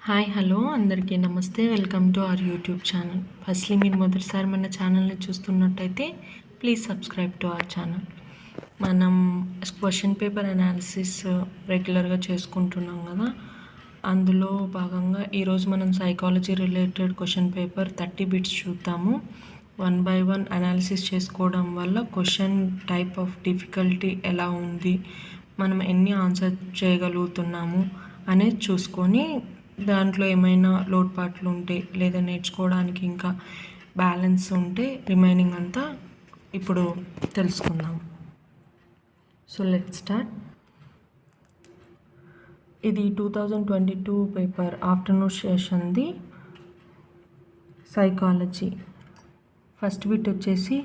Hi hello అందరికీ నమస్తే. Welcome to our YouTube channel. Firstly మీరు మొదటిసారి మన ఛానల్ని చూస్తున్నట్టయితే please subscribe to our channel. మనం క్వశ్చన్ పేపర్ అనాలిసిస్ రెగ్యులర్గా చేసుకుంటున్నాం కదా. అందులో భాగంగా ఈరోజు మనం psychology related question paper 30 bits చూద్దాము. 1 by 1 అనాలిసిస్ చేసుకోవడం వల్ల క్వశ్చన్ టైప్ ఆఫ్ డిఫికల్టీ ఎలా ఉంది, మనం ఎన్ని ఆన్సర్ చేయగలుగుతున్నాము అనేది చూసుకొని దాంట్లో ఏమైనా లోటుపాట్లు ఉంటే లేదా నేర్చుకోవడానికి ఇంకా బ్యాలెన్స్ ఉంటే రిమైనింగ్ అంతా ఇప్పుడు తెలుసుకుందాం. So let start. ఇది 2022 పేపర్ ఆఫ్టర్నూన్ సెషన్ది సైకాలజీ. ఫస్ట్ బిట్ వచ్చేసి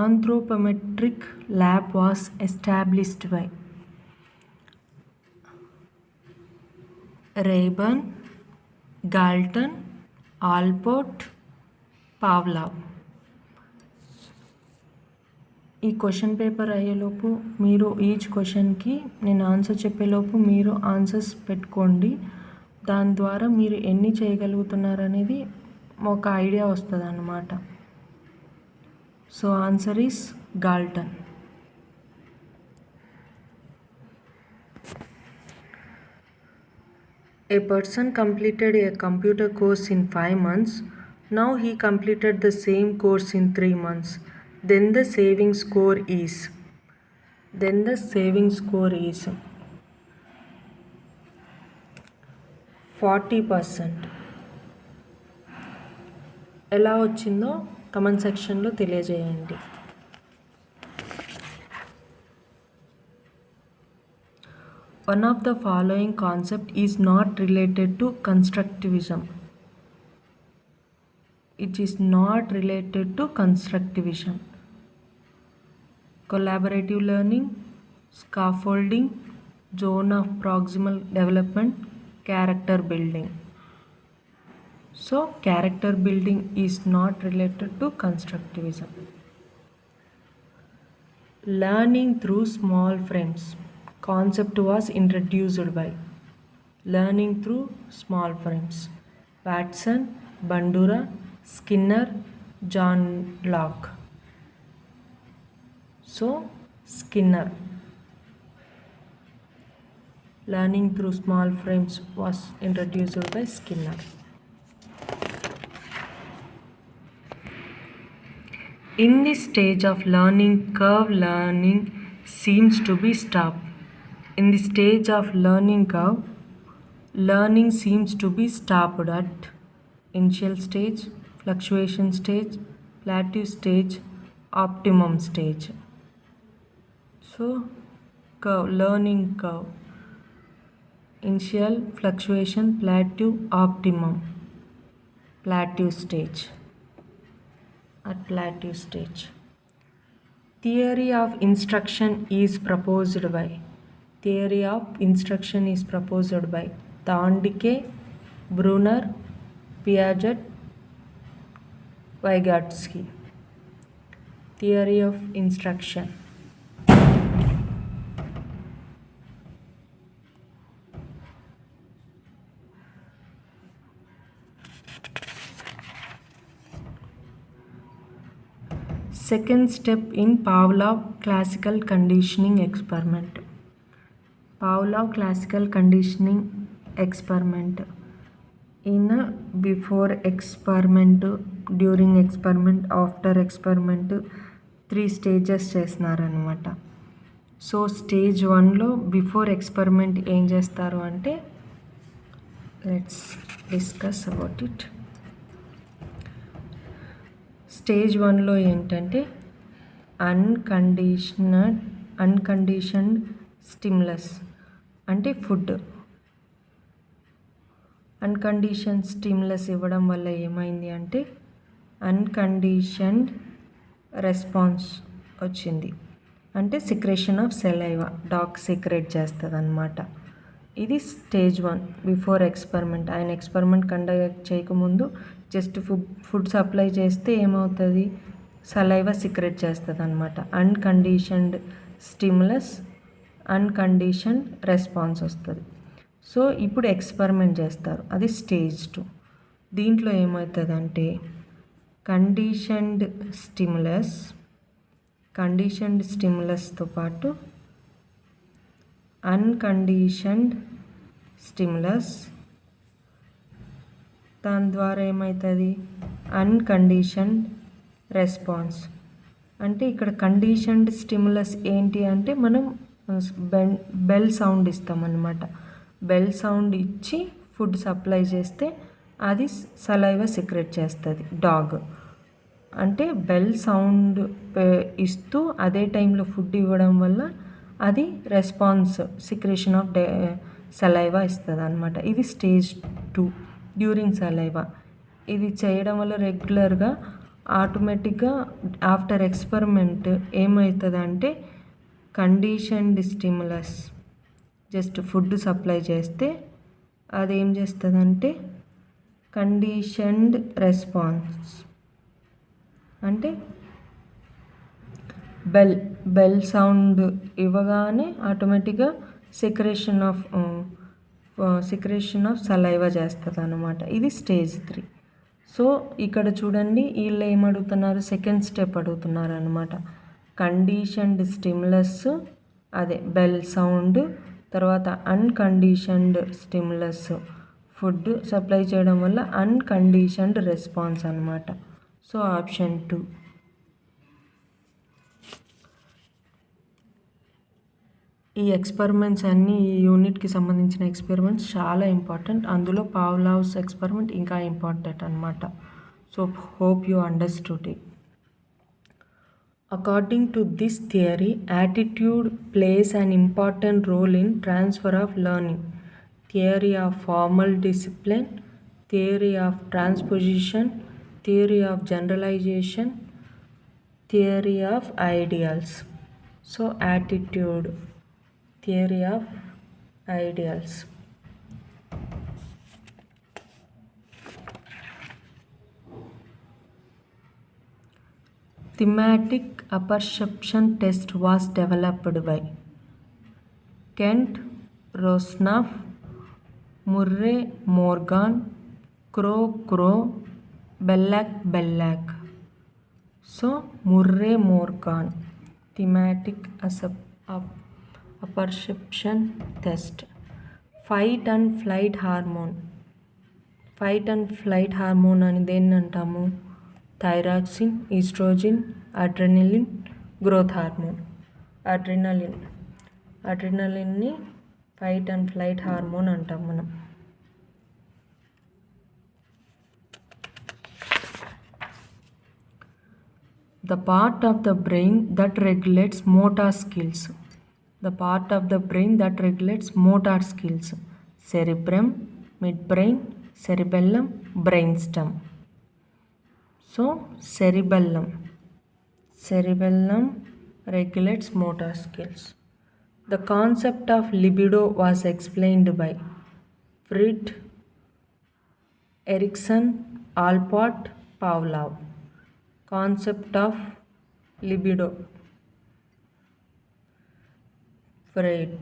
anthropometric lab was established by Rayburn, Galton, Allport, Pavlov. ఈ క్వశ్చన్ పేపర్ అయ్యేలోపు మీరు ఈచ్ క్వశ్చన్కి నేను ఆన్సర్ చెప్పేలోపు మీరు ఆన్సర్స్ పెట్టుకోండి. దాని ద్వారా మీరు ఎన్ని చేయగలుగుతున్నారు అనేది ఒక ఐడియా వస్తుంది అన్నమాట. So answer is Galton. A person completed a computer course in 5 months. Now he completed the same course in 3 months. Then the saving score is 40%. ఎలా వచ్చిందో కమెంట్ సెక్షన్లో తెలియజేయండి. One of the following concept is not related to constructivism. It is not related to constructivism. Collaborative learning, scaffolding, zone of proximal development, character building. So character building is not related to constructivism. Learning through small frames. Concept was introduced by learning through small frames. Watson, Bandura, Skinner, John Locke. So Skinner. Learning through small frames was introduced by Skinner. In this stage of learning curve, learning seems to be stopped. In the stage of learning curve, learning seems to be stopped at initial stage, fluctuation stage, plateau stage, optimum stage. So curve, learning curve, initial, fluctuation, plateau, optimum, plateau stage. At plateau stage, theory of instruction is proposed by Thorndike, Brunner, Piaget, Vygotsky. Theory of instruction. Second step in Pavlov classical conditioning experiment. Pavlov classical conditioning experiment. In before experiment, during experiment, after experiment 3 stages చేస్తున్నారనమాట. So stage 1లో before experiment ఏం చేస్తారు అంటే let's discuss about it. Stage 1లో ఏంటంటే unconditioned stimulus అంటే food. Uncondition stimulus ఇవ్వడం వల్ల ఏమైంది అంటే అన్కండిషన్డ్ రెస్పాన్స్ వచ్చింది. అంటే secretion of saliva, dog secrete చేస్తుంది అన్నమాట. ఇది స్టేజ్ 1 బిఫోర్ ఎక్స్పెరిమెంట్. ఆయన ఎక్స్పెరిమెంట్ కండక్ట్ చేయకముందు జస్ట్ ఫుడ్ సప్లై చేస్తే ఏమవుతుంది, సలైవా సీక్రెట్ చేస్తుంది అనమాట. అన్కండిషన్డ్ స్టిమ్యులస్, అన్కండిషన్డ్ రెస్పాన్స్ వస్తుంది. సో ఇప్పుడు ఎక్స్పెరిమెంట్ చేస్తారు, అది స్టేజ్ 2. దీంట్లో ఏమవుతుందంటే కండిషన్డ్ స్టిమ్యులస్తో పాటు అన్కండిషన్డ్ స్టిమ్యులస్, దాని ద్వారా ఏమవుతుంది అన్కండిషన్డ్ రెస్పాన్స్. అంటే ఇక్కడ కండిషన్డ్ స్టిమ్యులస్ ఏంటి అంటే మనం బెల్ సౌండ్ ఇస్తామన్నమాట. బెల్ సౌండ్ ఇచ్చి ఫుడ్ సప్లై చేస్తే అది సలైవా సెక్రెట్ చేస్తుంది డాగ్. అంటే బెల్ సౌండ్ ఇస్తూ అదే టైంలో ఫుడ్ ఇవ్వడం వల్ల అది రెస్పాన్స్ సిక్రేషన్ ఆఫ్ సలైవా ఇస్తుంది అనమాట. ఇది స్టేజ్ 2 డ్యూరింగ్ సలైవా. ఇది చేయడం వల్ల రెగ్యులర్గా ఆటోమేటిక్గా ఆఫ్టర్ ఎక్స్పెరిమెంట్ ఏమవుతుందంటే conditioned stimulus just food supply చేస్తే అది ఏం చేస్తుందంటే కండిషన్డ్ రెస్పాన్స్, అంటే బెల్ సౌండ్ ఇవ్వగానే ఆటోమేటిక్గా సెక్రేషన్ ఆఫ్ సలైవా చేస్తుంది అన్నమాట. ఇది స్టేజ్ 3. సో ఇక్కడ చూడండి వీళ్ళు ఏమడుగుతున్నారు, సెకండ్ స్టెప్ అడుగుతున్నారు అనమాట. కండిషన్డ్ స్టిమ్యులస్ అదే బెల్ సౌండ్, తర్వాత అన్కండిషన్డ్ స్టిమ్యులస్ ఫుడ్ సప్లై చేయడం వల్ల అన్కండిషన్డ్ రెస్పాన్స్ అనమాట. So option 2. ఈ ఎక్స్పెరిమెంట్స్ అన్నీ ఈ యూనిట్కి సంబంధించిన ఎక్స్పెరిమెంట్స్ చాలా ఇంపార్టెంట్. అందులో పావ్లావ్స్ ఎక్స్పెరిమెంట్ ఇంకా ఇంపార్టెంట్ అనమాట. So hope you understood it. According to this theory, attitude plays an important role in transfer of learning. Theory of formal discipline, theory of transposition, theory of generalization, theory of ideals. So attitude, theory of ideals. Thematic apperception test was developed by Kent Rosnoff, Murray Morgan, Crow, Bellac. So Murray Morgan thematic apperception test. Fight and flight hormone అని దేన్ని అంటాము? Thyroxine, oestrogen, adrenaline, growth hormone. అడ్రినలిన్ని fight and flight hormone అంటాం మనం. The part of the brain that regulates motor skills. Cerebrum, midbrain, cerebellum, brainstem. So cerebellum regulates motor skills. The concept of libido was explained by Freud, Erikson, Alport, Pavlov. Concept of libido, Freud.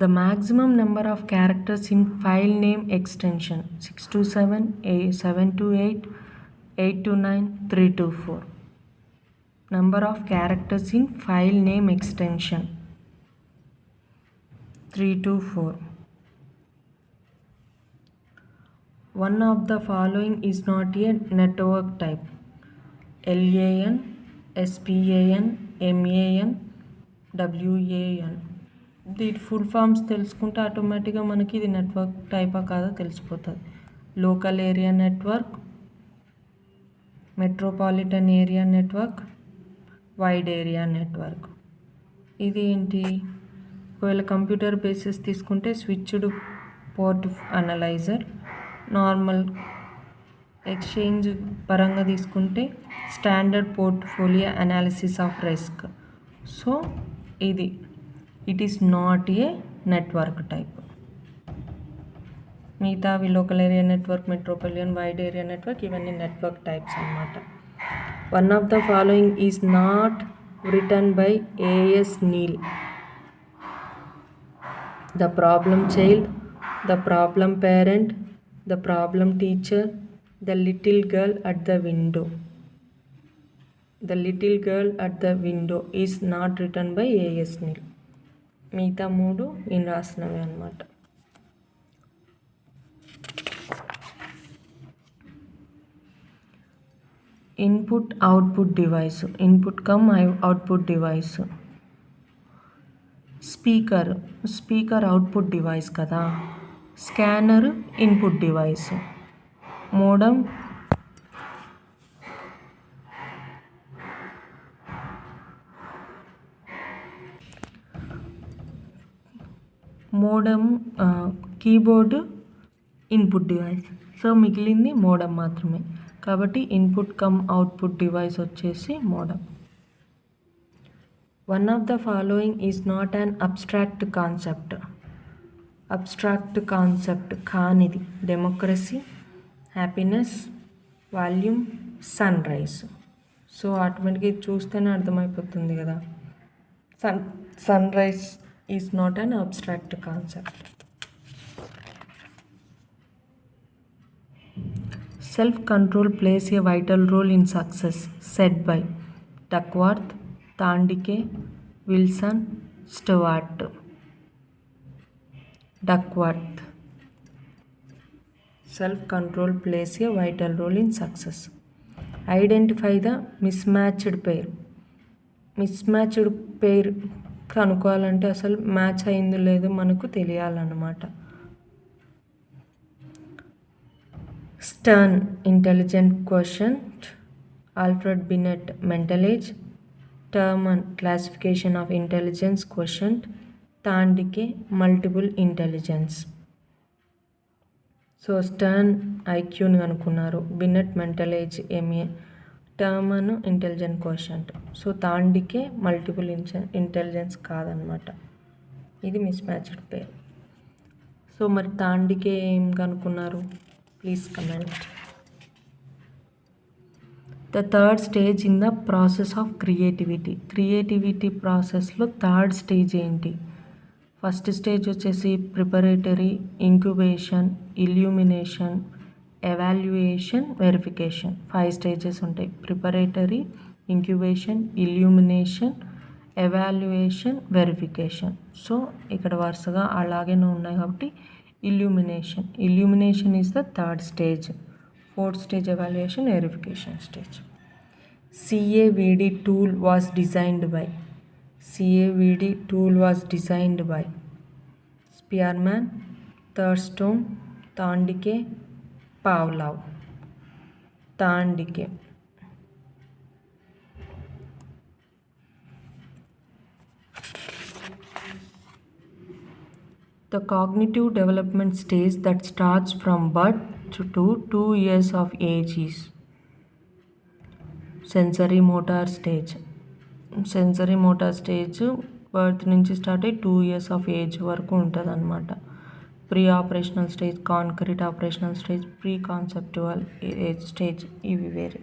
The maximum number of characters in file name extension 627, 728, 829, 324. Number of characters in file name extension 324. One of the following is not a network type. LAN, SPAN, MAN, WAN. దీని full forms తెలుసుకుంటే ఆటోమేటిక్గా మనకి ఇది network టైపా కాదో తెలిసిపోతుంది. Local area network, metropolitan area network, wide area network. ఇది ఏంటి? ఒకవేళ కంప్యూటర్ బేసిస్ తీసుకుంటే switched port analyser, normal exchange పరంగా తీసుకుంటే standard portfolio analysis of risk. So ఇది it is not a network type. మిగతావి local area network, metropolitan, wide area network ఇవన్నీ network types అన్నమాట. One of the following is not written by A.S. Neil. The problem child, the problem parent, the problem teacher, the little girl at the window. The little girl at the window is not written by A.S. Neil. మిగతా మూడు నేను రాసినవి అనమాట. Input output device, input cum output device. Speaker output device కదా. Scanner input device. Modem keyboard input device. So మిగిలింది modem మాత్రమే, కాబట్టి input cum output device వచ్చేసి modem. One of the following is not an abstract concept కానిది. Democracy, happiness, volume, sunrise. So ఆటోమేటిక్గా ఇది చూస్తేనే అర్థమైపోతుంది కదా, sunrise is not an abstract concept. Self-control plays a vital role in success, said by Duckworth, Thandike, Wilson, Stewart. Duckworth. Self-control plays a vital role in success. Identify the mismatched pair. Mismatched pair కనుక్కోవాలంటే అసలు match అయిందో లేదో మనకు తెలియాలన్నమాట. Stern intelligent quotient, Alfred Binet mental age, Terman classification of intelligence quotient, Thorndike multiple intelligence. So Stern ఐక్యూని కనుక్కున్నారు, Binet mental age MA, Terman intelligent quotient. So Thorndike multiple intelligence కాదనమాట, ఇది మిస్మ్యాచ్డ్ పేర్. సో మరి Thorndike ఏం కనుక్కున్నారు, please comment. The third stage in the process of creativity ప్రాసెస్లో third stage ఏంటి? First stage వచ్చేసి preparatory, incubation, illumination, evaluation, verification. 5 stages ఉంటాయి. Preparatory, incubation, illumination, evaluation, verification. So ఇక్కడ వరుసగా అలాగే ఉన్నాయి కాబట్టి illumination is the third stage. Fourth stage evaluation, verification stage. CAVD tool was designed by Spearman, Thurstone, Thandike, Pavlov. Thandike. The cognitive development stage that starts from birth to 2 years of age is sensory motor stage birth నుంచి start అయ్యి 2 years of age వరకు ఉంటుంది అనమాట. Pre operational stage, concrete operational stage, pre conceptual age stage, ఇవి వేరే.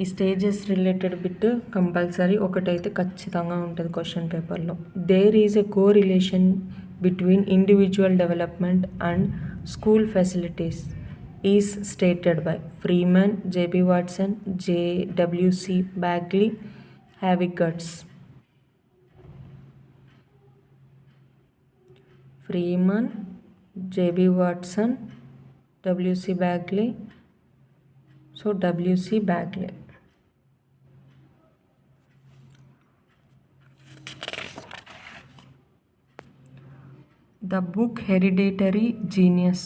ఈ stages related bit compulsory ఒకటైతే ఖచ్చితంగా ఉంటుంది క్వశ్చన్ పేపర్లో. There is a correlation between individual development and school facilities is stated by Freeman, J.B. Watson, W.C. Bagley, Havigutz. Freeman, J.B. Watson, W.C. Bagley. So W.C. Bagley. The book Hereditary Genius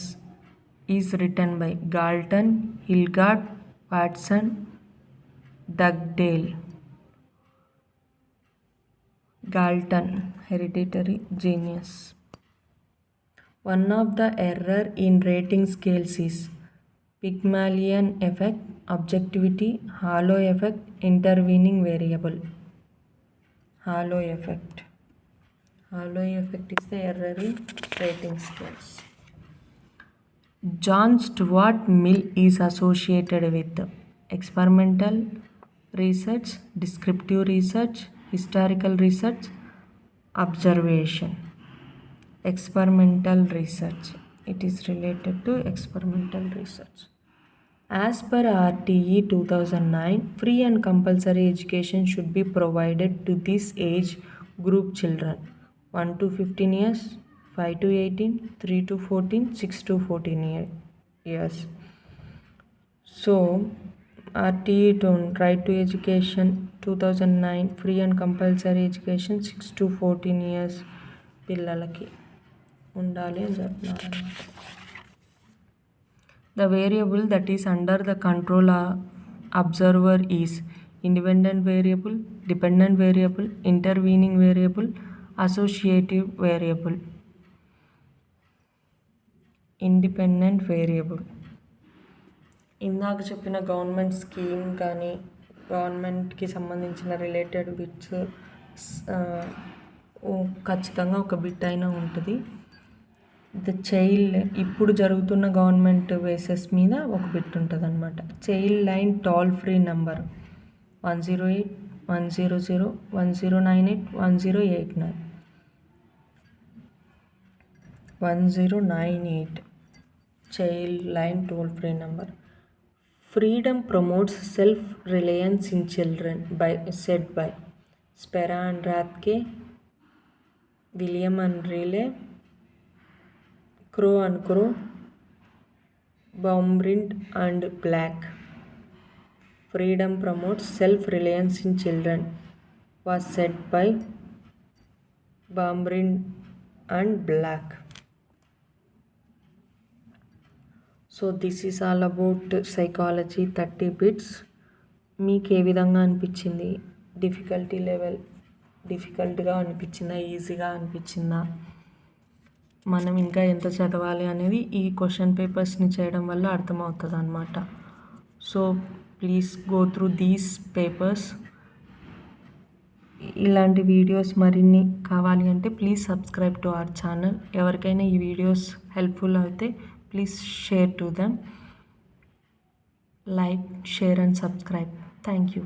is written by Galton, Hilgard, Watson, Dugdale. Galton, Hereditary Genius. One of the error in rating scales is Pygmalion effect, objectivity, halo effect, intervening variable. Halo effect is the error in rating scales. John Stuart Mill is associated with experimental, research, descriptive research, historical research, observation, experimental research. It is related to experimental research. As per RTE 2009, free and compulsory education should be provided to this age group children 1 to 15 years, 5 to 18, 3 to 14, 6 to 14 years. So, RTE Right to Education 2009 free and compulsory education 6 to 14 years పిల్లలకి ఉండాలి అని చెప్తున్నారు. The variable that is under the control observer is independent variable, dependent variable, intervening variable, associative variable. Independent variable. ఇందాక చెప్పిన government scheme కానీ గవర్నమెంట్కి సంబంధించిన related bits ఖచ్చితంగా ఒక బిట్ అయినా ఉంటుంది. ద చైల్డ్ ఇప్పుడు జరుగుతున్న గవర్నమెంట్ బేసెస్ మీద ఒక బిట్ ఉంటుంది అనమాట. Child line toll free number 108 100 1098 1089 1098 child line toll free number. Freedom promotes self-reliance in children, said by Spera and Rathke, William and Riley, Crow and Crow, Baumrind and Black. Freedom promotes self-reliance in children was said by Baumrind and Black. So this is all about psychology 30 bits. మీకు ఏ విధంగా అనిపించింది? Difficulty level డిఫికల్ట్గా అనిపించిందా, ఈజీగా అనిపించిందా, మనం ఇంకా ఎంత చదవాలి అనేది ఈ క్వశ్చన్ పేపర్స్ని చేయడం వల్ల అర్థమవుతుంది అన్నమాట. So please go through these papers. ఇలాంటి వీడియోస్ మరిన్ని కావాలి అంటే please subscribe to our channel. ఎవరికైనా ఈ వీడియోస్ హెల్ప్ఫుల్ అయితే please share to them. Like, share and subscribe. Thank you.